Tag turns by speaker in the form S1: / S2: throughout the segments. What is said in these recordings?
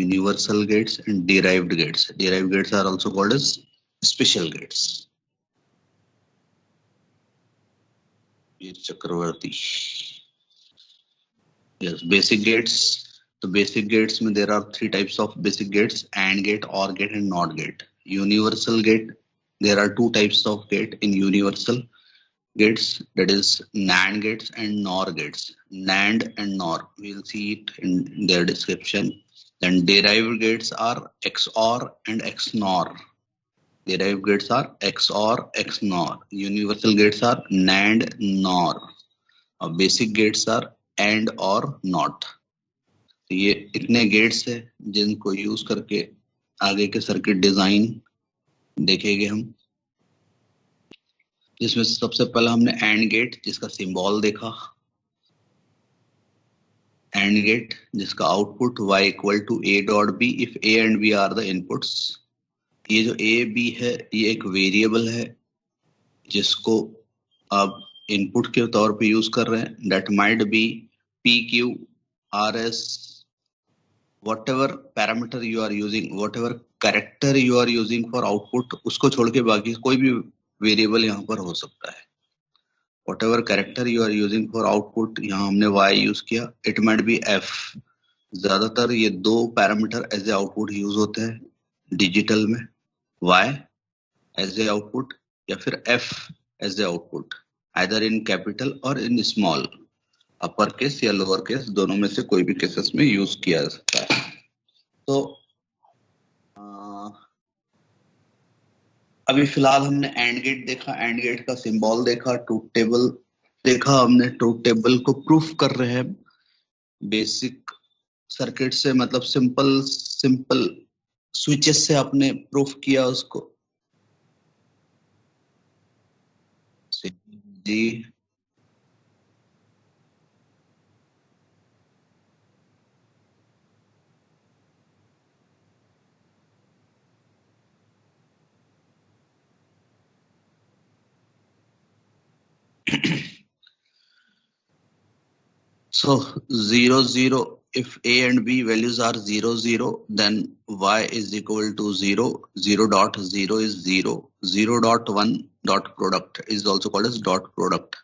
S1: universal gates and derived gates. Derived gates are also called as special gates. Chakravarti. Yes, basic gates. The basic gates, there are three types of basic gates: AND gate, OR gate, and NOT gate. Universal gate, there are two types of gate in universal gates, that is NAND gates and NOR gates. NAND and NOR, we'll see it in their description. Then derived gates are XOR and XNOR. Derived gates are XOR, XNOR. Universal gates are NAND, NOR. Basic gates are AND or NOT. ये इतने gets है जिनको use करके आगे के circuit design देखेंगे हम, जिसमें सबसे पहला हमने AND गेट जिसका सिंबल देखा, AND गेट जिसका output y equal to a dot b if a and b are the inputs. ये जो a b है ये एक वेरिएबल है जिसको आप इनपुट के तौर पे यूज कर रहे हैं। That might be p q r s whatever parameter you are using, whatever character you are using for output, उसको छोड़ के बाकी कोई भी वेरिएबल यहाँ पर हो सकता है। whatever character you are using for output, यहाँ हमने y यूज किया, it might be f। ज्यादातर ये दो parameter as a output use होते हैं डिजिटल में, y एज ए आउटपुट या फिर f as a output, either in capital or in small, upper case या लोअर केस, दोनों में से कोई भी केसेस में यूज किया जा सकता है। तो अभी फिलहाल हमने एंड गेट देखा, एंड गेट का सिंबल देखा, ट्रूथ टेबल देखा हमने। ट्रूथ टेबल को प्रूफ कर रहे हैं बेसिक सर्किट से, मतलब सिंपल स्विचेस से आपने प्रूफ किया उसको जी। So 0 0, if a and b values are 0 0, then y is equal to 0, 0 dot 0 is 0, 0 dot 1 dot product is also called as dot product,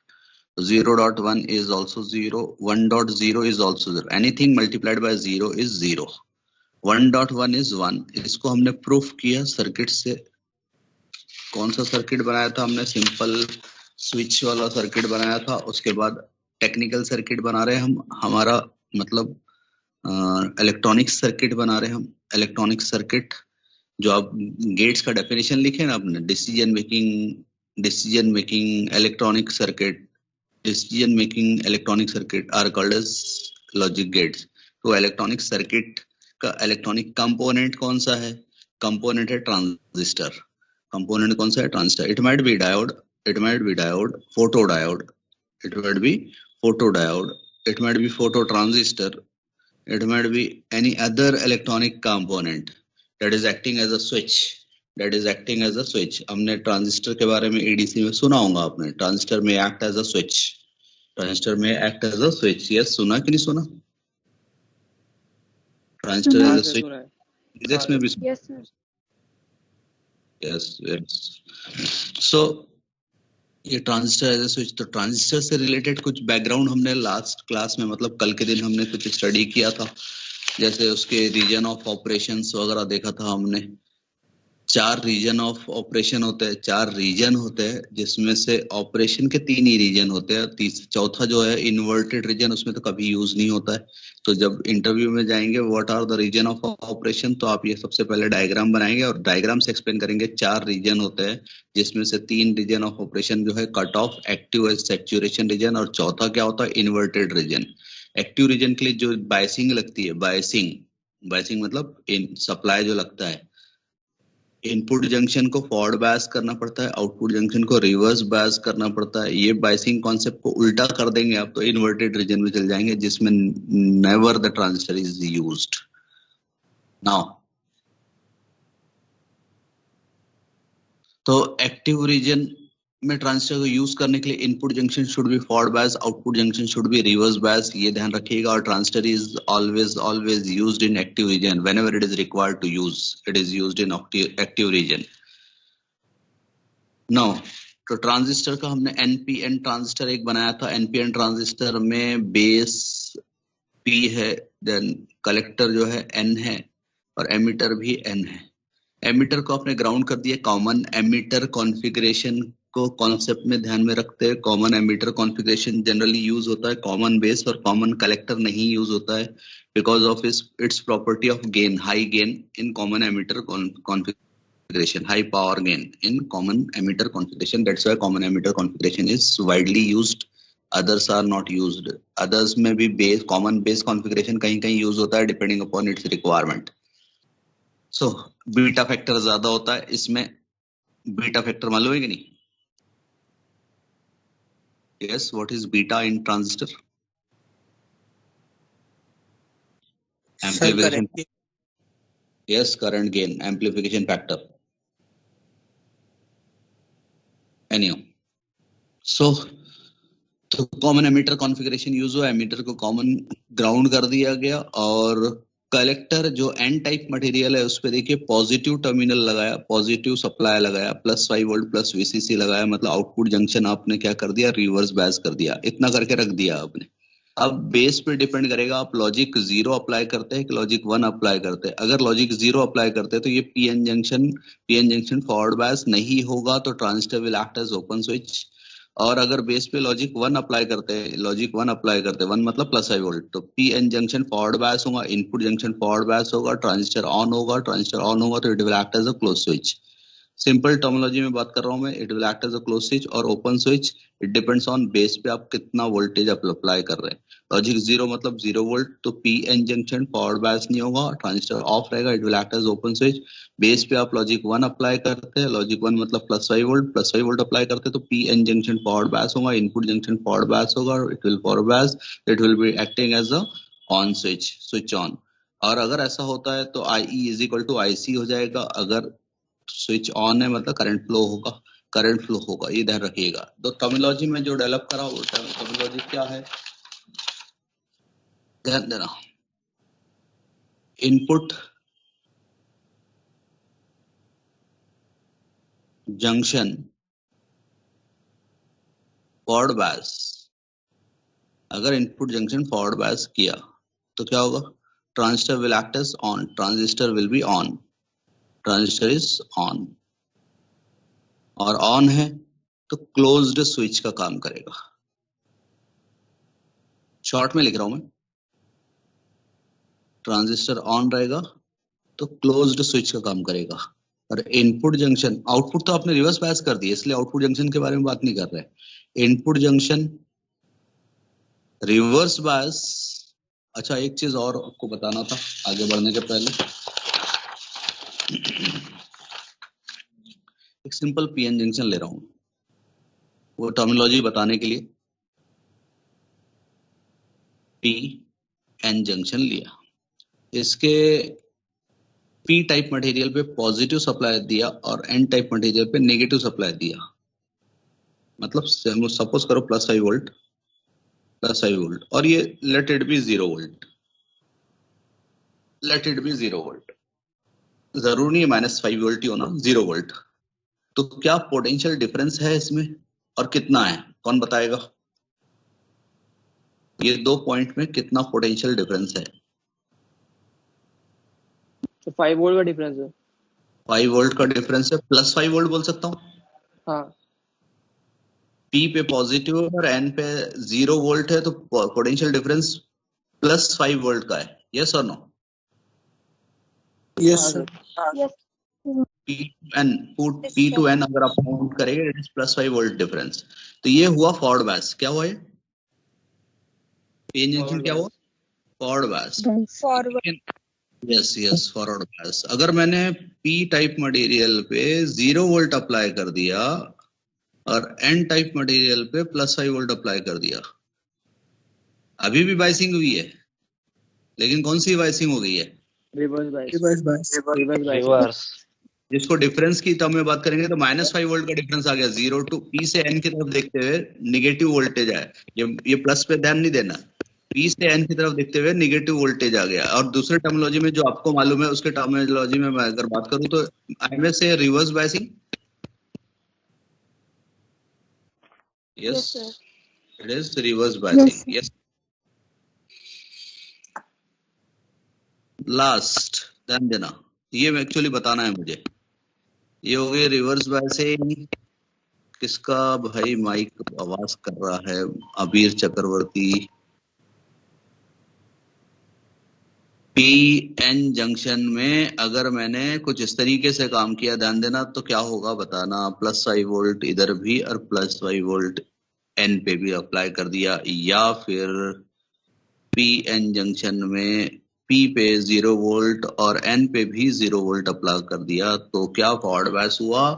S1: 0 dot 1 is also 0, 1 dot 0 is also 0, anything multiplied by 0 is 0, 1 dot 1 is 1। इसको हमने proof किया circuit से। कौन सा circuit बनाया था हमने? Simple switch वाला सर्किट बनाया था। उसके बाद टेक्निकल सर्किट बना रहे हैं हम, हमारा मतलब इलेक्ट्रॉनिक सर्किट बना रहे हैं हम। इलेक्ट्रॉनिक सर्किट जो आप गेट्स का डेफिनेशन लिखे ना आपने, decision making electronic circuit, decision making electronic circuit are called as logic gates. तो इलेक्ट्रॉनिक सर्किट का इलेक्ट्रॉनिक कंपोनेंट कौन सा है? कंपोनेंट है ट्रांजिस्टर। कंपोनेंट कौन सा है? Transistor. It might be diode, it might be diode, photodiode, it might be photodiode, it might be phototransistor, it might be any other electronic component that is acting as a switch, that is acting as a switch। हमने transistor के बारे में ADC में सुना होगा आपने, transistor में act as a switch, transistor में act as a switch. Yes, सुना कि नहीं सुना? Transistor as a switch physics में भी सुना।
S2: Yes sir.
S1: यस। सो ये ट्रांजिस्टर एज ए स्विच। तो ट्रांजिस्टर से रिलेटेड कुछ बैकग्राउंड हमने लास्ट क्लास में, मतलब कल के दिन हमने कुछ स्टडी किया था। जैसे उसके रीजन ऑफ ऑपरेशंस वगैरह देखा था हमने। 4 रीजन ऑफ ऑपरेशन होते हैं, 4 रीजन होते हैं, जिसमें से ऑपरेशन के 3 ही रीजन होते हैं। चौथा जो है इन्वर्टेड रीजन, उसमें तो कभी यूज नहीं होता है। तो जब इंटरव्यू में जाएंगे what are the region of operation, तो आप ये सबसे पहले डायग्राम बनाएंगे और डायग्राम से एक्सप्लेन करेंगे। 4 रीजन होते हैं जिसमें से 3 रीजन ऑफ ऑपरेशन जो है cut off, active and saturation region, और चौथा क्या होता है? Inverted reason. एक्टिव रीजन के लिए जो बायसिंग लगती है, बायसिंग मतलब सप्लाई जो लगता है, इनपुट जंक्शन को फॉरवर्ड बायस करना पड़ता है, आउटपुट जंक्शन को रिवर्स बायस करना पड़ता है। ये बायसिंग कॉन्सेप्ट को उल्टा कर देंगे आप तो इन्वर्टेड रीजन में चल जाएंगे, जिसमें never the transistor is used. Now तो एक्टिव रीजन में ट्रांजिस्टर को यूज करने के लिए input junction should be forward bias, output junction should be reverse bias, ये ध्यान रखिएगा। और transistor is always used in active region, whenever it is required to use, it is used in active region. Now तो transistor का हमने NPN transistor एक बनाया था। एनपीएन ट्रांजिस्टर में बेस पी है, देन कलेक्टर जो है एन है और एमिटर भी एन है। एमिटर को आपने ग्राउंड कर दिया। कॉमन एमिटर कॉन्फ़िगरेशन को कॉन्सेप्ट में ध्यान में रखते हैं। Common emitter configuration generally use होता है, कॉमन बेस और कॉमन कलेक्टर नहीं यूज होता है because of its property of gain, high gain in common emitter configuration, high power gain in common emitter configuration. That's why common emitter configuration is widely used. Others are not used. Others में भी base, common base configuration कहीं-कहीं use होता है depending upon its requirement. So beta factor ज्यादा होता है इसमें। Beta factor मालूम है कि नहीं? Yes, what is beta in transistor? Amplification. Yes, current gain, amplification factor. Anyhow, so तो कॉमन एमिटर कॉन्फ़िगरेशन यूज हुआ, एमिटर को कॉमन ग्राउंड कर दिया गया और कलेक्टर जो एन टाइप मटेरियल है उस पे देखिए पॉजिटिव टर्मिनल लगाया, पॉजिटिव सप्लाई लगाया, +5 वोल्ट प्लस वीसीसी लगाया, मतलब आउटपुट जंक्शन आपने क्या कर दिया, रिवर्स बायस कर दिया। इतना करके रख दिया आपने। अब बेस पे डिपेंड करेगा आप लॉजिक 0 अप्लाई करते हैं कि लॉजिक 1 अप्लाई करते हैं। अगर लॉजिक 0 अप्लाई करते हैं तो ये पीएन जंक्शन फॉरवर्ड बायस नहीं होगा, तो transistor will act as open switch. और अगर बेस पे लॉजिक 1 अप्लाई करते हैं, लॉजिक 1 अप्लाई करते हैं, 1 मतलब +5 वोल्ट, तो पीएन जंक्शन फॉरवर्ड बायस होगा, इनपुट जंक्शन फॉरवर्ड बायस होगा, ट्रांजिस्टर ऑन होगा, ट्रांजिस्टर ऑन होगा तो it will act as a close switch. Simple terminology में बात कर रहा हूं मैं, it will act as a close switch और open switch. It depends on base पे आप कितना वोल्टेज आप अप्लाई कर रहे हैं। लॉजिक 0 मतलब 0 वोल्ट, तो पीएन जंक्शन फॉरवर्ड बायस नहीं होगा, ट्रांजिस्टर ऑफ रहेगा, it will act as open switch. Base पे आप लॉजिक 1 अप्लाई करते हैं, लॉजिक 1 मतलब +5 वोल्ट अप्लाई करते हैं तो पीएन जंक्शन फॉरवर्ड बायस होगा, इनपुट जंक्शन फॉरवर्ड बायस होगा, it will forward bias, it will be acting as a on switch, switch on. और अगर ऐसा होता है तो IE is equal to IC हो जाएगा। अगर स्विच ऑन है मतलब करंट फ्लो होगा, करंट फ्लो होगा, ये ध्यान रखिएगा। तो टर्मिनोलॉजी में जो डेवलप करा वो टर्मिनोलॉजी क्या है, ध्यान देना। इनपुट जंक्शन फॉरवर्ड बायस, अगर इनपुट जंक्शन फॉरवर्ड बायस किया तो क्या होगा, transistor will act as on, transistor will be on, transistor is on. और ऑन है तो क्लोज्ड स्विच का काम करेगा। शॉर्ट में लिख रहा हूं मैं, ट्रांजिस्टर ऑन रहेगा तो क्लोज्ड स्विच का काम करेगा। और इनपुट जंक्शन, आउटपुट तो आपने रिवर्स बायस कर दिया इसलिए आउटपुट जंक्शन के बारे में बात नहीं कर रहे। Input junction reverse bias. अच्छा एक चीज और आपको बताना था आगे बढ़ने के पहले, एक सिंपल पीएन जंक्शन ले रहा हूं, वो टर्मिनोलॉजी बताने के लिए पीएन जंक्शन लिया। इसके पी टाइप मटेरियल पे पॉजिटिव सप्लाई दिया और एन टाइप मटेरियल पे नेगेटिव सप्लाई दिया। मतलब सपोज करो +5 वोल्ट, +5 वोल्ट, और ये let it be 0 volt, let it be 0 volt, जरूरी नहीं है -5 वोल्ट ही होना, 0 वोल्ट। तो क्या पोटेंशियल डिफरेंस है इसमें और कितना है, कौन बताएगा? ये दो पॉइंट में कितना पोटेंशियल डिफरेंस है?
S2: तो 5 वोल्ट का डिफरेंस है।
S1: 5 वोल्ट का डिफरेंस है, +5 वोल्ट बोल सकता हूँ।
S2: हाँ,
S1: पी पे पॉजिटिव और एन पे 0 वोल्ट है तो पोटेंशियल डिफरेंस +5 वोल्ट का है, yes or no?
S2: Yes sir.
S1: P to N अगर आप काउंट करेंगे इट इज +5 वोल्ट डिफरेंस। तो ये हुआ फॉरवर्ड बायस। क्या हुआ ये? पीएन जंक्शन क्या हुआ? Forward bias. Yes yes, forward bias. अगर मैंने पी टाइप मटेरियल पे 0 वोल्ट अप्लाई कर दिया और एन टाइप मटेरियल पे +5 वोल्ट अप्लाई कर दिया, अभी भी बायसिंग हुई है, लेकिन कौन सी बायसिंग हो गई है?
S2: Reverse bias.
S1: जिसको डिफरेंस की टर्म में बात करेंगे तो -5 वोल्ट का डिफरेंस आ गया, 0 टू P से N की तरफ देखते हुए निगेटिव वोल्टेज है। ये प्लस पे ध्यान नहीं देना, P से N की तरफ देखते हुए निगेटिव वोल्टेज आ गया। और दूसरे टर्मिनोलॉजी में जो आपको मालूम है उसके टर्मिनोलॉजी में मैं अगर बात करूं तो आई में से reverse biasing, yes it is reverse biasing, yes. Last ध्यान देना, ये एक्चुअली बताना है मुझे। ये हो गए रिवर्स बायसिंग। किसका भाई माइक आवाज कर रहा है? अबीर चक्रवर्ती। PN जंक्शन में अगर मैंने कुछ इस तरीके से काम किया, ध्यान देना, तो क्या होगा बताना। +5 वोल्ट इधर भी और +5 वोल्ट N पे भी अप्लाई कर दिया, या फिर PN जंक्शन में P पे 0 वोल्ट और N पे भी 0 वोल्ट अप्लाई कर दिया, तो क्या फॉरवर्ड बायस हुआ,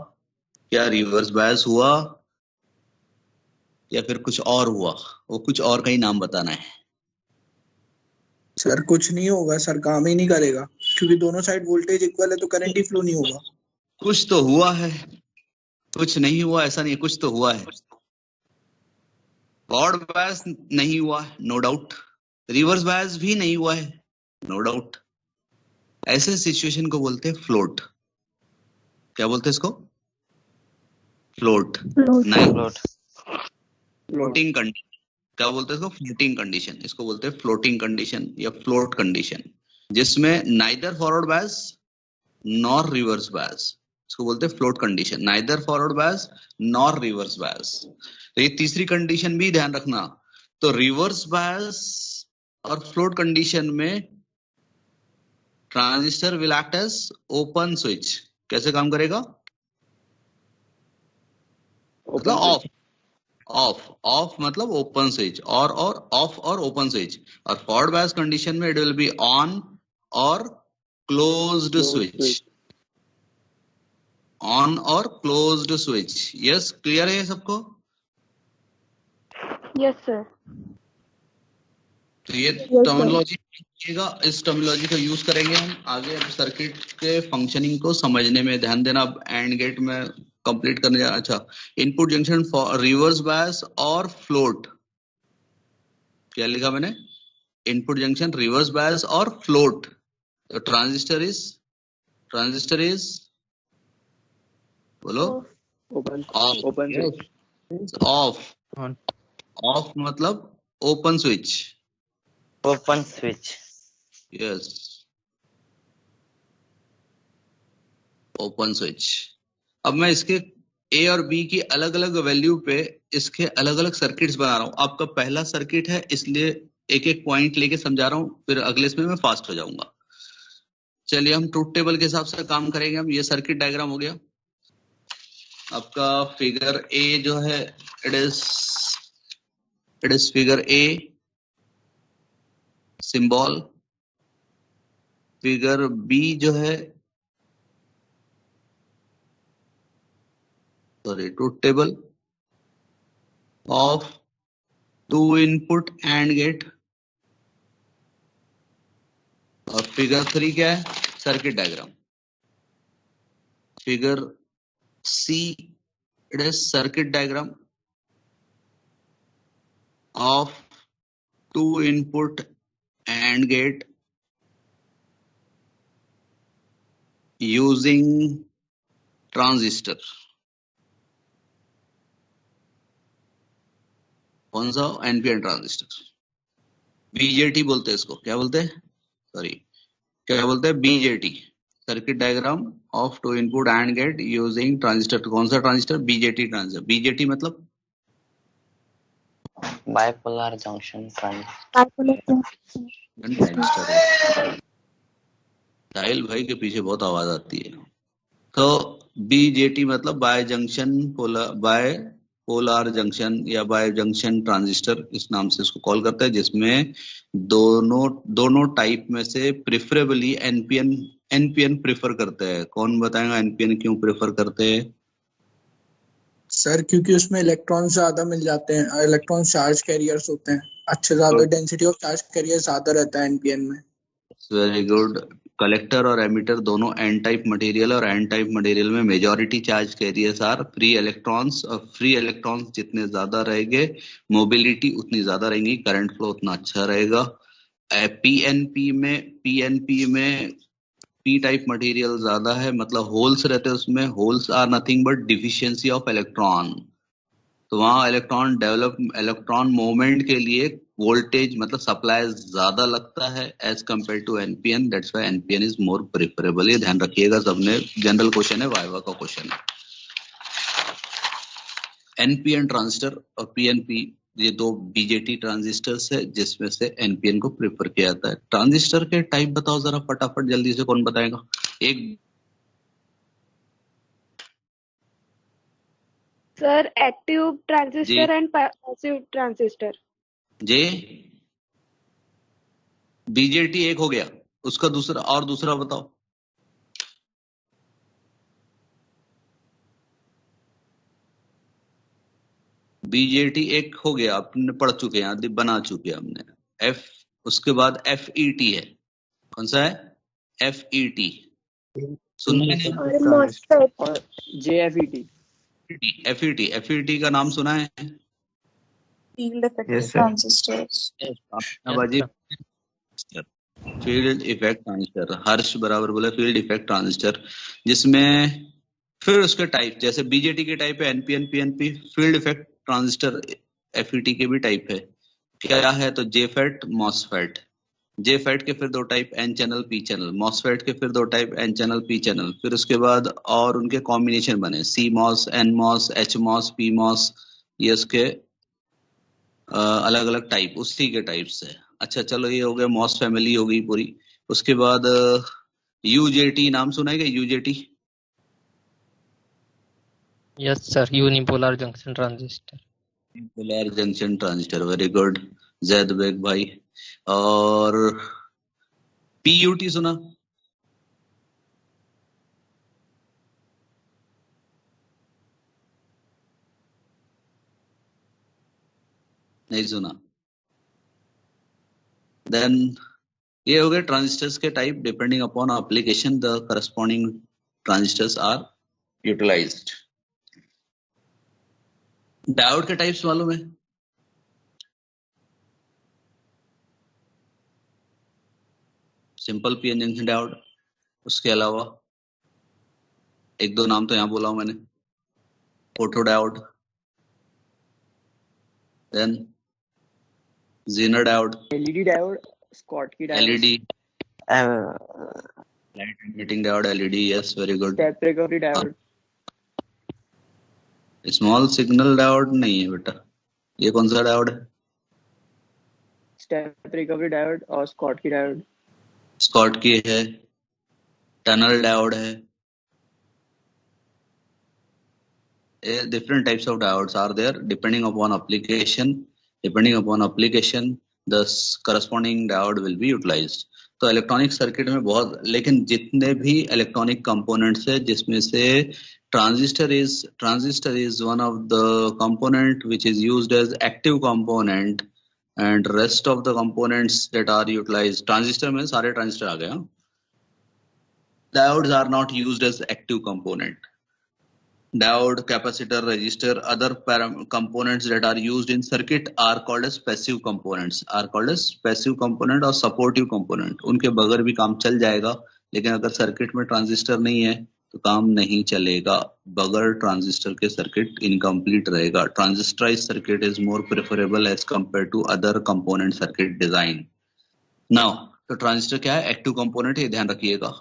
S1: क्या रिवर्स बायस हुआ, या फिर कुछ और हुआ? वो कुछ और का ही नाम बताना है।
S3: सर कुछ नहीं होगा सर, काम ही नहीं करेगा क्योंकि दोनों साइड वोल्टेज इक्वल है तो करंट ही फ्लो नहीं होगा।
S1: कुछ तो हुआ है, कुछ नहीं हुआ ऐसा नहीं, कुछ तो हुआ है। फॉरवर्ड बायस नहीं हुआ है, नो डाउट। रिवर्स बायस भी नहीं हुआ है, नो डाउट। ऐसे सिचुएशन को बोलते हैं फ्लोट। क्या बोलते हैं इसको? फ्लोट, नहीं फ्लोटिंग कंडीशन। क्या बोलते हैं इसको? Floating condition. इसको बोलते हैं फ्लोटिंग कंडीशन या फ्लोट कंडीशन, जिसमें neither forward bias nor reverse bias. इसको बोलते हैं float condition, neither forward bias nor reverse bias. तो ये तीसरी कंडीशन भी ध्यान रखना। तो रिवर्स बायस और फ्लोट कंडीशन में transistor will act as open switch. कैसे काम करेगा? मतलब ऑफ, ऑफ मतलब ओपन स्विच, और ऑफ और ओपन स्विच। और फॉरवर्ड बायस कंडीशन में इट विल बी ऑन और क्लोज्ड स्विच, ऑन और क्लोज्ड स्विच। यस, क्लियर है सबको?
S4: Yes sir.
S1: तो ये टर्मिनोलॉजी, इस टर्मिनोलॉजी का यूज करेंगे हम आगे सर्किट के फंक्शनिंग को समझने में। ध्यान देना, अब एंड गेट में कंप्लीट करने जा। अच्छा, input junction for reverse bias और फ्लोट। क्या लिखा मैंने? इनपुट जंक्शन रिवर्स बायस और फ्लोट। तो ट्रांजिस्टर इज बोलो
S2: ओपन
S1: ऑफ। ऑफ मतलब open switch, yes, open switch. अब मैं इसके A और B की अलग अलग वैल्यू पे इसके अलग अलग सर्किट्स बना रहा हूं। आपका पहला सर्किट है इसलिए एक एक पॉइंट लेके समझा रहा हूं, फिर अगले इसमें मैं फास्ट हो जाऊंगा। चलिए हम ट्रूथ टेबल के हिसाब से काम करेंगे। हम ये सर्किट डायग्राम हो गया आपका। फिगर A जो है it is figure A symbol. Figure B जो है, sorry, truth table of 2 input and gate. और फिगर 3 क्या है? Circuit diagram. Figure C it is circuit diagram of 2 input and gate using transistor. कौन सा? NPN transistor. BJT बोलते हैं इसको। क्या बोलते हैं? सॉरी, क्या बोलते हैं? BJT, circuit diagram of 2 input and gate using transistor. कौन सा ट्रांजिस्टर? BJT transistor. बीजेटी मतलब
S5: बाइपोलर जंक्शन
S1: ट्रांजिस्टर। साहिल भाई के पीछे बहुत आवाज आती है। तो बीजेटी मतलब बाय जंक्शन पोलर जंक्शन या बाय जंक्शन ट्रांजिस्टर, इस नाम से इसको कॉल करता है, जिसमें दोनों टाइप में से प्रेफरेबली एनपीएन प्रेफर करते हैं। कौन बताएगा एनपीएन क्यों प्रेफर करते हैं?
S3: सर क्योंकि उसमें इलेक्ट्रॉन ज्यादा मिल जाते हैं, इलेक्ट्रॉन चार्ज कैरियर्स होते हैं, अच्छे ज्यादा डेंसिटी ऑफ चार्ज कैरियर ज्यादा रहता है एनपीएन में।
S1: Very good. कलेक्टर और एमिटर दोनों एन टाइप मटेरियल, और एन टाइप मटेरियल में majority charge carriers are free electrons, और फ्री इलेक्ट्रॉन्स जितने ज्यादा रहेंगे मोबिलिटी उतनी ज्यादा रहेंगी, करंट फ्लो उतना अच्छा रहेगा। पीएनपी में पी टाइप मटेरियल ज्यादा है, मतलब होल्स रहते हैं उसमें, holes are nothing but deficiency of electron, तो वहां इलेक्ट्रॉन मूवमेंट के लिए वोल्टेज मतलब सप्लाई ज्यादा लगता है as compare to NPN, that's why NPN is more preferable. ये ध्यान रखिएगा सबने, जनरल क्वेश्चन है, वाइवा का क्वेश्चन है। एनपीएन ट्रांजिस्टर और पीएनपी ये दो बीजेटी ट्रांजिस्टर्स है जिसमें से एनपीएन को प्रेफर किया जाता है। ट्रांजिस्टर के टाइप बताओ जरा फटाफट जल्दी से, कौन बताएगा? एक
S4: sir active transistor and passive transistor.
S1: J BJT एक हो गया, उसका दूसरा और दूसरा बताओ। बीजेटी एक हो गया, आपने पढ़ चुके हैं, आदि बना चुके हैं हमने। एफ, उसके बाद एफईटी है, कौन सा है? एफईटी सुना है?
S2: और जेएफईटी।
S1: एफईटी का नाम सुना है?
S5: Field effect transistors.
S1: Field effect transistor, Harsh बराबर बोला फील्ड इफेक्ट ट्रांजिस्टर, जिसमें फिर उसके टाइप जैसे बीजेटी के टाइप है NPN PNP, field effect transistor FET के भी टाइप है। क्या है? तो जेफेट मॉसफेट, जेफेट के फिर दो टाइप, N channel P channel, MOSFET के फिर दो टाइप, एन चैनल पी चैनल, फिर उसके बाद और उनके कॉम्बिनेशन बने, C MOS, N MOS, H MOS, P MOS, ये उसके अलग अलग टाइप उसी के टाइप से। अच्छा चलो ये हो गया मॉस फैमिली हो गई पूरी। उसके बाद यूजेटी नाम सुना है क्या? UJT?
S6: Yes sir, unipolar junction transistor.
S1: Unipolar junction transistor, very good Zaid Baig भाई। और पीयूटी सुना? नहीं सुना? देन ये हो गए ट्रांजिस्टर्स के type, depending upon application the corresponding transistors are utilized. Diode के टाइप्स मालूम है? सिंपल पीएन जंक्शन डायोड, उसके अलावा एक दो नाम तो यहां बोला हूं मैंने, photo diode, then zener diode,
S2: LED diode, Schottky diode,
S1: LED light emitting diode, LED, yes very good.
S2: Step recovery diode,
S1: small signal diode नहीं है बेटा, ये कौन सा डायोड है?
S2: स्टेप रिकवरी डायोड और स्कॉटकी डायोड।
S1: स्कॉटकी है, टनल डायोड है, different types of diodes are there depending upon application, the corresponding diode will be utilized। तो इलेक्ट्रॉनिक सर्किट में बहुत, लेकिन जितने भी इलेक्ट्रॉनिक कंपोनेंट्स है जिसमें से transistor is one of the component which is used as active component and rest of the components that are utilized, transistor में सारे ट्रांजिस्टर आ गए। diodes are not used as active component। Diode, capacitor, resistor, other components that are used in circuit are called as passive components, और supportive component। उनके बगैर भी काम चल जाएगा, लेकिन अगर सर्किट में ट्रांजिस्टर नहीं है तो काम नहीं चलेगा, बगैर ट्रांजिस्टर के सर्किट इनकम्प्लीट रहेगा। Transistorise circuit is more preferable as compare to other component circuit design. Now तो ट्रांजिस्टर क्या है? एक्टिव कंपोनेंट, ये ध्यान रखिएगा।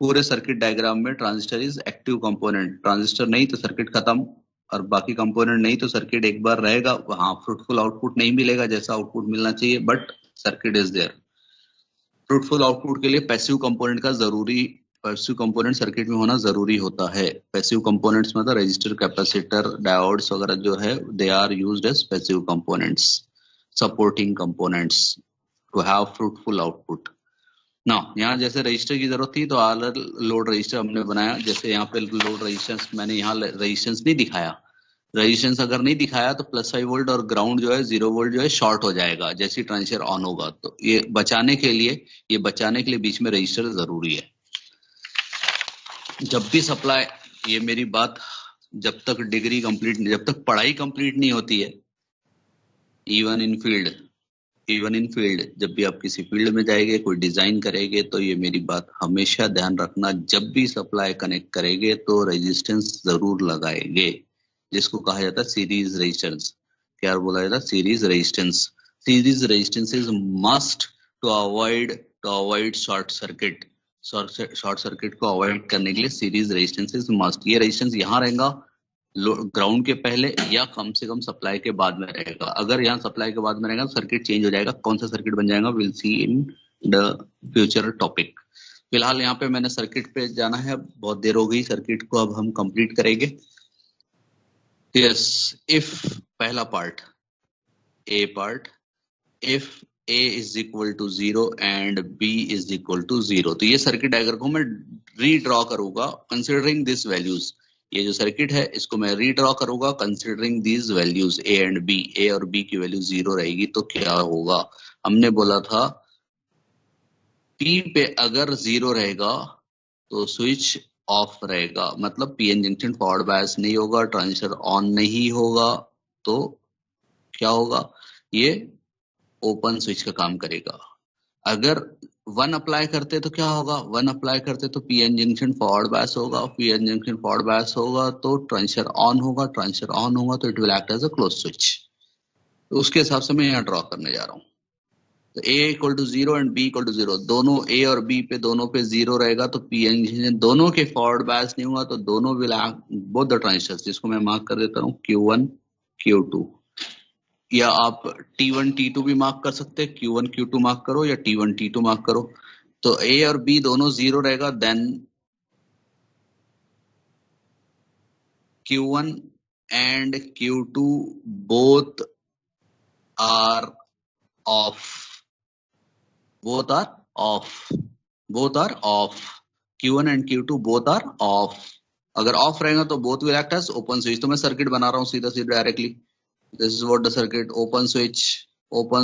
S1: पूरे सर्किट डायग्राम में transistor is active component, transistor नहीं तो सर्किट खत्म, और बाकी कंपोनेंट नहीं तो सर्किट एक बार रहेगा, वहां फ्रूटफुल आउटपुट नहीं मिलेगा जैसा आउटपुट मिलना चाहिए, but circuit is there. Fruitful output के लिए पैसिव कंपोनेंट का पैसिव कंपोनेंट सर्किट में होना जरूरी होता है। पैसिव कंपोनेंट्स मतलब रजिस्टर, कैपेसिटर, डायोड्स वगैरह जो है, they are used as passive components, supporting components to have fruitful output. ना यहाँ जैसे रजिस्टर की जरूरत थी तो आर लोड रजिस्टर हमने बनाया, जैसे यहाँ पे लोड रजिस्टेंस मैंने यहाँ रजिस्टेंस नहीं दिखाया, रेजिस्टेंस अगर नहीं दिखाया तो +5 वोल्ट और ग्राउंड जो है 0 वोल्ट जो है शॉर्ट हो जाएगा जैसे ही ट्रांजिस्टर ऑन होगा। तो ये बचाने के लिए बीच में रजिस्टर जरूरी है। जब भी सप्लाई, ये मेरी बात जब तक डिग्री कंप्लीट, जब तक पढ़ाई कंप्लीट नहीं होती है, इवन इन फील्ड जब भी आप किसी फील्ड में जाएंगे, कोई डिजाइन करेंगे, तो ये मेरी बात हमेशा ध्यान रखना, जब भी सप्लाई कनेक्ट करेंगे तो रेजिस्टेंस जरूर लगाएंगे, जिसको कहा जाता है सीरीज रेजिस्टेंस। क्या बोला जाता है? Series resistance. Series resistance is must to avoid short circuit. Short circuit को अवॉइड करने के लिए सीरीज रेजिस्टेंस इज मस्ट। ये रेजिस्टेंस यहाँ रहेगा ग्राउंड के पहले या कम से कम सप्लाई के बाद में रहेगा। अगर यहाँ सप्लाई के बाद में रहेगा तो सर्किट चेंज हो जाएगा। कौन सा सर्किट बन जाएगा, will see in the future topic. फिलहाल यहाँ पे मैंने सर्किट पे जाना है, बहुत देर हो गई, सर्किट को अब हम कंप्लीट करेंगे। यस, इफ पहला part, A part, if A is equal to 0 and B is equal to 0, तो ये सर्किट डायग्राम को मैं रीड्रॉ करूंगा कंसिडरिंग दिस वैल्यूज। ये जो सर्किट है इसको मैं रीड्रॉ करूंगा considering these values A and B। A और B की वैल्यू 0 रहेगी तो क्या होगा? हमने बोला था P पे अगर 0 रहेगा तो स्विच ऑफ रहेगा, मतलब पीएन जंक्शन फॉरवर्ड बायस नहीं होगा, ट्रांजिस्टर ऑन नहीं होगा, तो क्या होगा? ये ओपन स्विच का काम करेगा। अगर 1 अप्लाई करते तो क्या होगा? 1 अप्लाई करते तो पीएन जंक्शन फॉरवर्ड बायस होगा, पीएन जंक्शन फॉरवर्ड बायस होगा तो ट्रांजिस्टर ऑन होगा, ट्रांजिस्टर ऑन होगा तो it will act as a close switch. तो उसके हिसाब से मैं यहाँ ड्रॉ करने जा रहा हूँ। तो A equal to 0 and B equal to 0, दोनों A और B पे दोनों पे 0 रहेगा तो पीएन जंक्शन दोनों के फॉरवर्ड बायस नहीं हुआ तो दोनों will act both the transistors, जिसको मैं मार्क कर देता हूँ Q1 Q2, या आप T1 T2 भी मार्क कर सकते हैं, Q1 Q2 मार्क करो या T1 T2 मार्क करो। तो A और B दोनों 0 रहेगा, then Q1 and Q2 both are off, both are off, Q1 and Q2 both are off. अगर ऑफ रहेगा तो both will act as open switch. तो मैं सर्किट बना रहा हूँ सीधा directly. This is what the circuit: open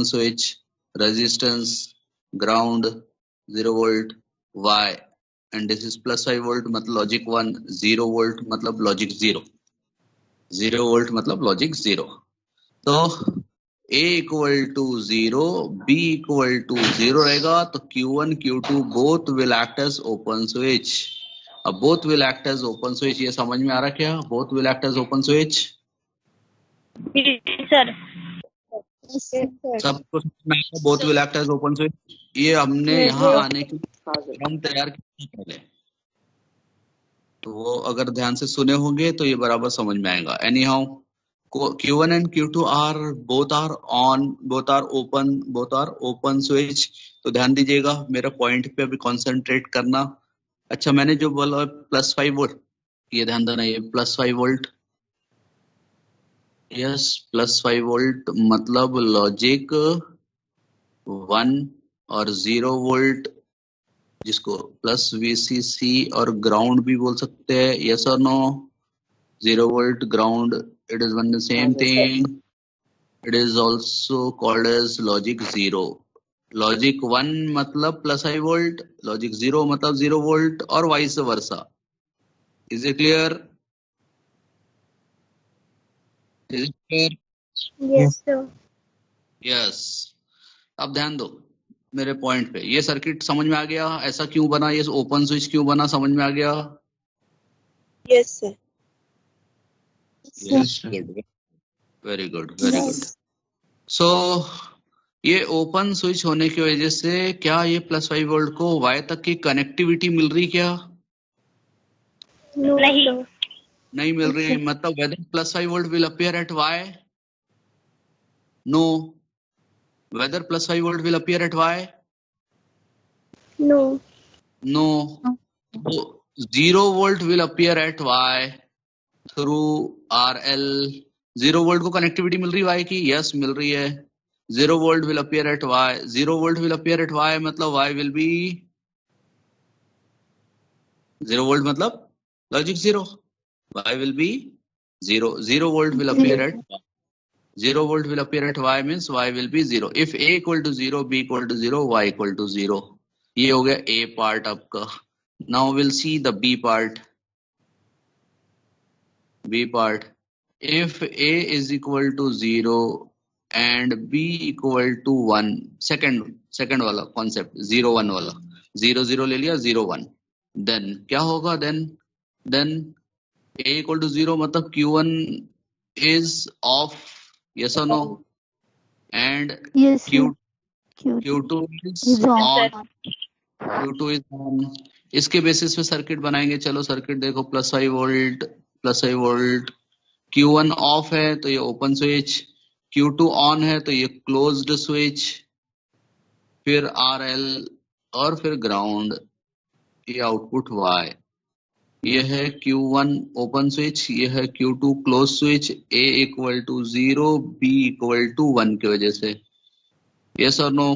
S1: switch, resistance, ground, 0 volt, Y, and this is +5 volt मतलब logic 1, 0 volt मतलब logic 0, 0 volt मतलब logic 0। तो A equal to 0, B equal to 0 रहेगा तो Q1 Q2 both will act as open switch। अब both will act as open switch, ये समझ में आ रहा क्या? both will act as open switch।
S5: Sir
S1: सबको both will act as open switch. ये हमने यहाँ आने की क्रम तैयार किया पहले, तो वो अगर ध्यान से सुने होंगे तो ये बराबर समझ में आएगा। Anyhow, Q1 and Q2 are both are on, both are open switch. तो ध्यान दीजिएगा, मेरा पॉइंट पे अभी कॉन्सेंट्रेट करना। अच्छा, मैंने जो बोला +5 वोल्ट, ये ध्यान देना, ये +5 वोल्ट, यस, +5 वोल्ट मतलब लॉजिक 1 और 0 वोल्ट, जिसको प्लस VCC और ग्राउंड भी बोल सकते हैं। Yes or no? 0 volt ground, it is one the same thing, it is also called as logic 0। Logic 1 मतलब +5 वोल्ट, लॉजिक 0 मतलब 0 वोल्ट और vice versa. Is it clear?
S4: Yes, sir.
S1: Yes. अब ध्यान दो मेरे पॉइंट पे। ये सर्किट समझ में आ गया? ऐसा क्यों बना, ये ओपन स्विच क्यों बना, समझ में आ गया?
S5: Yes sir.
S1: Very good, very good. So ये ओपन स्विच होने की वजह से क्या ये +5 वोल्ट को Y तक की कनेक्टिविटी मिल रही क्या?
S4: No,
S5: नहीं।
S4: sir.
S1: नहीं मिल रही। मतलब whether +5 volt will appear at Y? No. Whether +5 volt will appear at Y?
S4: No.
S1: No. So 0 volt will appear at Y through RL। 0 volt को कनेक्टिविटी मिल रही Y की? यस, मिल रही है। 0 volt will appear at Y, 0 volt will appear at Y मतलब Y will be 0 volt मतलब logic 0, Y will be 0 volt will appear at 0 volt will appear at y means y will be 0. If a equal to 0, b equal to 0, y equal to 0. ये हो गया a part आपका. Now we'll see the b part. B part. If a is equal to 0 and b equal to 1, second वाला concept 0 1 वाला 0 0 ले लिया 0 1, then क्या होगा? then a equal to 0 मतलब q1 is off, yes or no? And
S7: Yes,
S1: q
S7: sir.
S1: q2 is
S7: Is on.
S1: on. q2 is on. इसके basis पे circuit बनाएंगे. चलो सर्किट देखो. +5 वोल्ट. q1 ऑफ है तो ये ओपन स्विच, q2 ऑन है तो ये क्लोज्ड स्विच, फिर RL और फिर ग्राउंड. ये आउटपुट y. ये है q1 ओपन स्विच, ये है q2 close switch. a equal to 0, b equal to 1 की वजह से. Yes or no?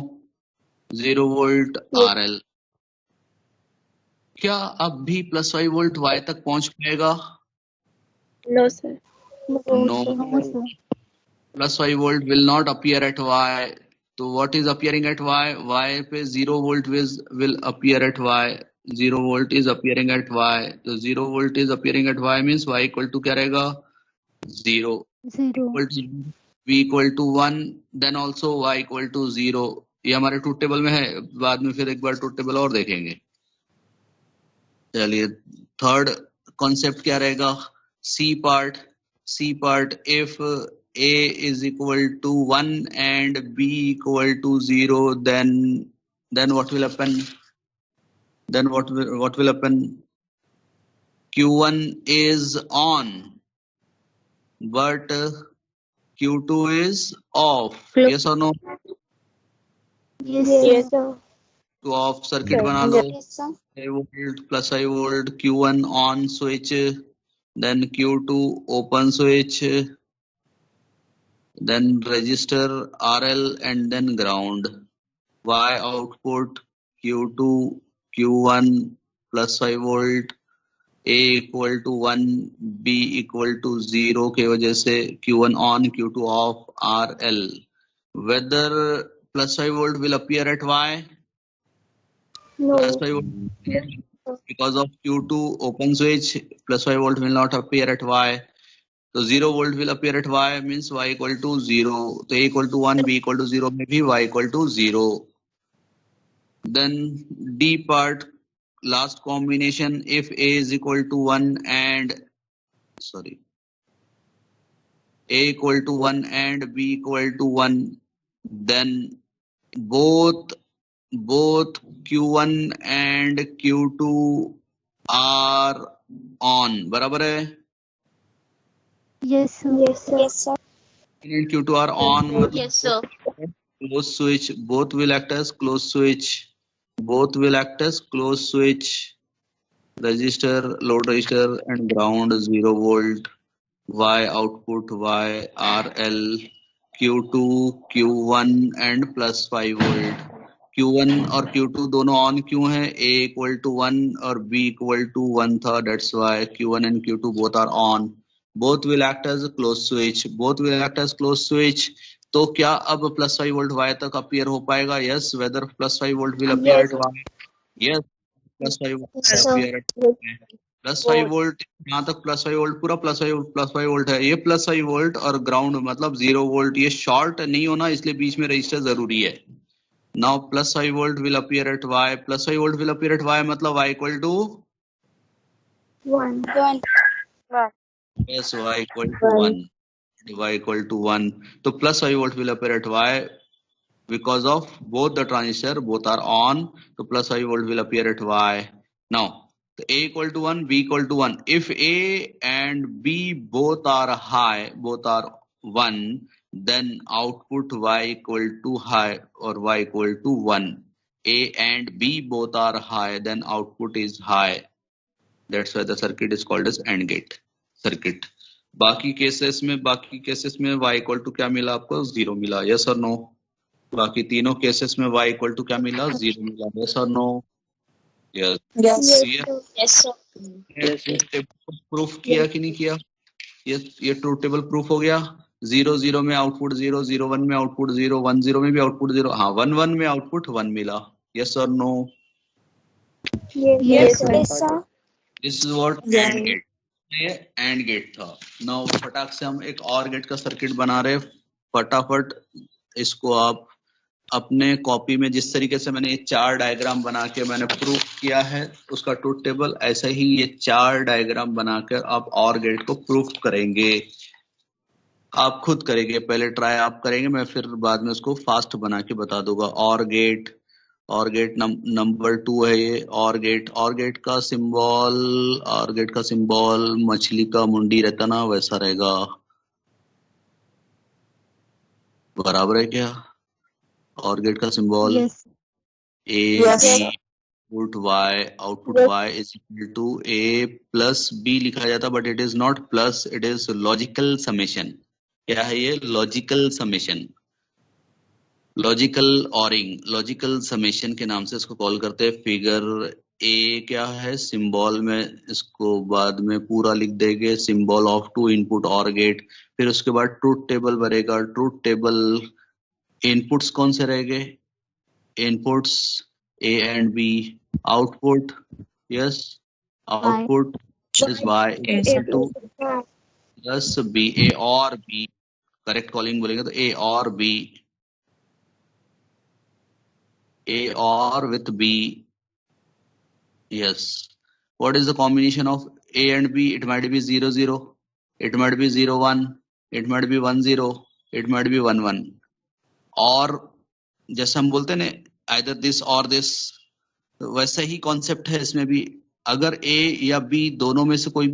S1: 0 volt RL. क्या अब भी +5 वोल्ट y तक पहुंच पाएगा?
S5: No, sir.
S1: No.
S7: No, sir.
S1: +5 volt will not appear at y. So what is appearing at y? Y पे 0 volt will appear at y. 0 volt is appearing at y. So 0 volt is appearing at y means y equal to क्या रहेगा? 0.
S7: 0.
S1: Equal to v equal to 1. Then also y equal to 0. ये हमारे truth table में है. बाद में फिर एक बार ट्रूथ टेबल और देखेंगे. चलिए थर्ड कॉन्सेप्ट क्या रहेगा? C part. If a is equal to 1 and b equal to 0, then what will happen? Then what will happen? q1 is on but q2 is off. Yes or no?
S7: Yes,
S5: Yes,
S7: sir.
S5: sir.
S1: तो of circuit बना लो.
S5: Yes, sir.
S1: +5 volt, q1 on switch, then q2 open switch, then register RL and then ground. Y output q2 q1 +5 volt, a equal to 1, b equal to 0 के वजह से q1 on q2 off RL. Whether +5 volt will appear at y?
S5: No.
S1: +5 volt. Because of q2 open switch, +5 volt will not appear at y. So 0 volt will appear at y means y equal to 0. So a equal to 1, b equal to 0, maybe y equal to 0. Then D part, last combination, if a is equal to 1 and a equal to 1 and b equal to 1, then both q1 and q2 are on. बराबर है?
S7: Yes, sir.
S5: Yes, sir. Yes, sir.
S1: And q2 are on.
S5: Yes, sir.
S1: Close switch. Both will act as close switch. Resistor, load resistor and ground 0 volt. Y output y RL, q2 q1 and +5 volt. q1 और q2 दोनों on क्यों है? a equal to 1 और b equal to 1 था. That's why q1 and q2 both are on. Both will act as a closed switch. तो क्या अब +5 volt y तक अपीयर हो पाएगा? Yes. Whether +5 volt will appear at y? Yes. +5 volt will appear at y. +5 volt यहाँ तक +5 volt पूरा +5 volt है. ये +5 वोल्ट और ग्राउंड मतलब 0 वोल्ट. ये शॉर्ट नहीं होना इसलिए बीच में रजिस्टर जरूरी है. Now +5 volt will appear at y. +5 volt will appear at y मतलब y equal to
S5: 1.
S1: yes, y equal to 1. Y equal to 1. So +5 volt will appear at y because of both the transistor, both are on. So +5 volt will appear at y. Now a equal to 1, b equal to 1. If a and b both are high, both are 1, then output y equal to high or y equal to 1. A and b both are high, then output is high. That's why the circuit is called as AND gate circuit. बाकी cases में y equal to क्या मिला आपको? 0 मिला. Yes or no? बाकी तीनों cases में y equal to क्या मिला? 0 मिला. Yes or no? Yes.
S5: Yes, sir.
S1: Proof किया कि नहीं किया? ये ट्रूथ टेबल प्रूफ हो गया। 0 0 में आउटपुट 0, 0 1 में आउटपुट 0, 1 0 में भी आउटपुट 0, हाँ 1 1 में आउटपुट 1 मिला। Yes or no?
S5: Yes, sir.
S1: This is what and gate, ये एंड गेट था। नाउ फटाक से हम एक और गेट का सर्किट बना रहे, फटाफट इसको आप अपने कॉपी में, जिस तरीके से मैंने ये 4 डायग्राम बना के मैंने प्रूफ किया है उसका ट्रूथ टेबल, ऐसा ही ये 4 डायग्राम बनाकर आप और गेट को प्रूफ करेंगे। आप खुद करेंगे, पहले ट्राई आप करेंगे, मैं फिर बाद में उसको फास्ट बना के बता दूंगा। और गेट नंबर 2 है ये। और गेट का सिंबल मछली का मुंडी रहता ना, वैसा रहेगा। बराबर है क्या? और गेट का symbol
S7: Yes.
S1: A B output y is equal to a plus b लिखा जाता, but it is not plus, it is logical summation. क्या है ये? Logical summation, logical oring, logical summation के नाम से इसको कॉल करते हैं। फिगर ए क्या है? सिंबल में इसको बाद में पूरा लिख देंगे, सिंबल ऑफ 2 इनपुट और गेट। फिर उसके बाद ट्रूथ टेबल बनेगा। ट्रूथ टेबल इनपुट्स कौन से रहेंगे? Inputs A and B, output, yes, output is Y is equal to plus B, A or B, correct calling बोलेंगे तो A or B, A or with B, yes. What is the combination of A and B? It might be 0 0, it might be 0 1, it might be 1 0, it might be 1 1. और जैसे हम बोलते हैं ना, either this or this, वैसा ही concept है इसमें भी। अगर A या B दोनों में से कोई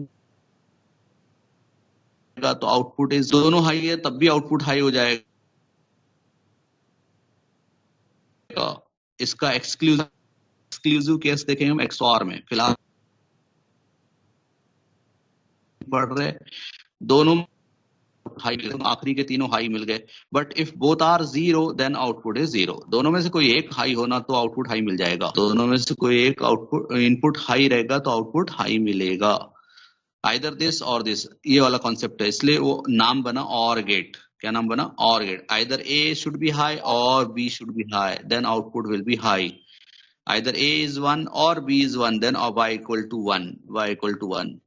S1: तो आउटपुट इज, दोनों हाई है तब भी आउटपुट हाई हो जाएगा। इसका एक्सक्लूसिव केस देखेंगे हम XOR में। फिलहाल पढ़ रहे दोनों हाई, आखिरी के तीनों हाई मिल गए। But if both are 0 then output is 0। दोनों में से कोई एक हाई होना तो आउटपुट हाई मिल जाएगा। दोनों में से कोई एक आउटपुट इनपुट हाई रहेगा तो आउटपुट हाई मिलेगा। आइदर दिस और दिस, ये वाला कॉन्सेप्ट है, इसलिए वो नाम बना और गेट। क्या नाम बना? Or gate. Either A should be high or B should be high, then output will be high. Either A is 1 or B is 1, then y equal to 1।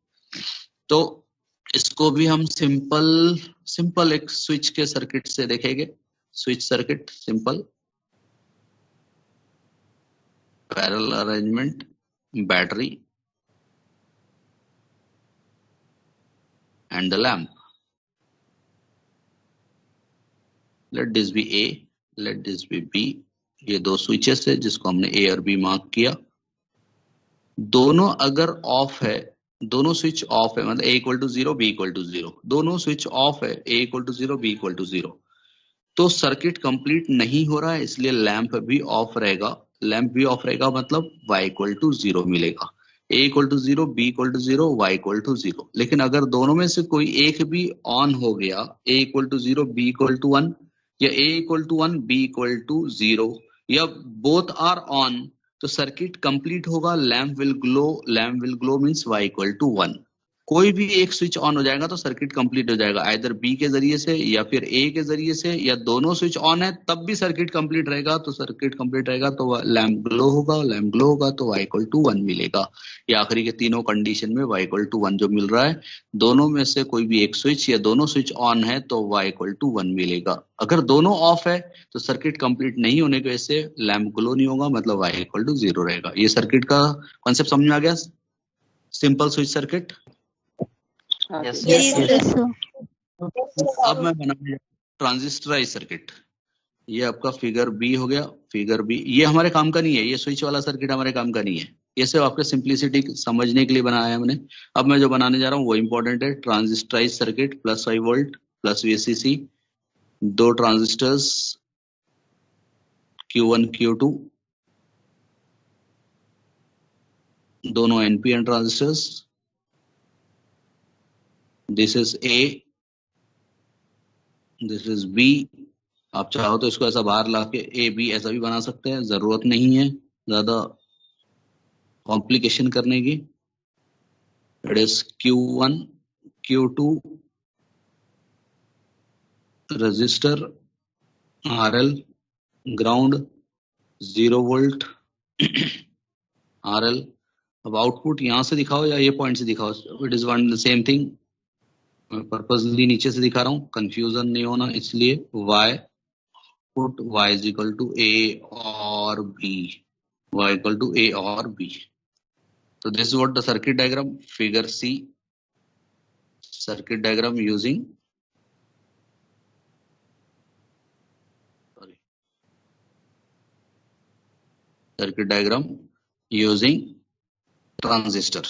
S1: तो इसको भी हम सिंपल एक स्विच के circuit से देखेंगे। Switch circuit simple, parallel arrangement, battery and the lamp. Let this be A, let this be B। ये दो स्विचेस है जिसको हमने A और B मार्क किया। दोनों अगर ऑफ है, दोनों स्विच ऑफ है, मतलब A equal to 0, B equal to 0, दोनों स्विच ऑफ है, A equal to 0, B equal to 0, तो सर्किट कंप्लीट नहीं हो रहा है, इसलिए लैंप भी ऑफ रहेगा। लैंप भी ऑफ रहेगा मतलब y इक्वल टू 0 मिलेगा। A equal to 0, B equal to 0, y equal to 0। लेकिन अगर दोनों में से कोई एक भी ऑन हो गया, A equal to 0, B equal to 1, या A equal to 1, B equal to 0, या बोथ आर ऑन, तो सर्किट कंप्लीट होगा। Lamp will glow means y equal to 1। कोई भी एक स्विच ऑन हो जाएगा तो सर्किट कंप्लीट हो जाएगा, आइदर B के जरिए से या फिर A के जरिए से, या दोनों स्विच ऑन है तब भी सर्किट कंप्लीट रहेगा। तो सर्किट कंप्लीट रहेगा तो लैम्प ग्लो होगा तो y इक्वल टू 1 मिलेगा। ये आखिरी के तीनों कंडीशन में y इक्वल टू 1 जो मिल रहा है, दोनों में से कोई भी एक स्विच या दोनों स्विच ऑन है तो y इक्वल टू 1 मिलेगा। अगर दोनों ऑफ है तो सर्किट कंप्लीट नहीं होने की वजह से लैम्प ग्लो नहीं होगा, मतलब y इक्वल टू 0 रहेगा। ये सर्किट का कॉन्सेप्ट समझ में आ गया? Simple switch circuit.
S2: Yes,
S5: Yes,
S2: sir.
S7: Yes, sir.
S1: अब मैं बनाऊंगा ट्रांजिस्टराइज सर्किट। ये आपका फिगर बी हो गया। फिगर बी ये हमारे काम का नहीं है, ये स्विच वाला सर्किट हमारे काम का नहीं है, ये सिर्फ आपके सिंप्लिसिटी समझने के लिए बनाया है हमने। अब मैं जो बनाने जा रहा हूँ वो इंपॉर्टेंट है। ट्रांजिस्टराइज सर्किट, +5 वोल्ट प्लस VCC, दो ट्रांजिस्टर्स Q1 Q2, दोनों NPN transistors. This is A, this is B। आप चाहो तो इसको ऐसा बाहर लाके A B ऐसा भी बना सकते हैं, जरूरत नहीं है ज्यादा कॉम्प्लिकेशन करने की। It is Q1 Q2 register RL, ground 0 volt RL। अब आउटपुट यहां से दिखाओ या ये पॉइंट से दिखाओ, it is one same thing. मैं पर्पसली नीचे से दिखा रहा हूँ, कंफ्यूजन नहीं होना इसलिए। y put y is equal to A और B, y equal to A और B। तो this is what the circuit diagram, figure C, circuit diagram using circuit diagram using transistor,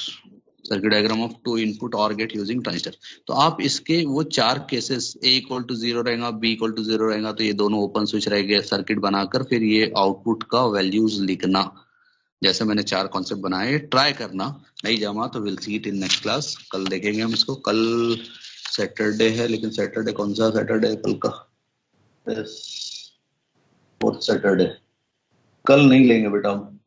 S1: circuit diagram of 2 input OR gate using transistor। तो आप इसके वो 4 cases A equal to 0 रहेगा, B equal to 0 रहेगा, तो ये दोनों ओपन स्विच रहेंगे, सर्किट बनाकर फिर ये आउटपुट का वैल्यूज लिखना। जैसे मैंने 4 कॉन्सेप्ट बनाए, ट्राई करना, नहीं जमा तो will see it in next class. कल देखेंगे हम इसको। कल सैटरडे है, लेकिन सैटरडे कौन सा सैटरडे है कल का? 4th Saturday. कल नहीं लेंगे बेटा हम।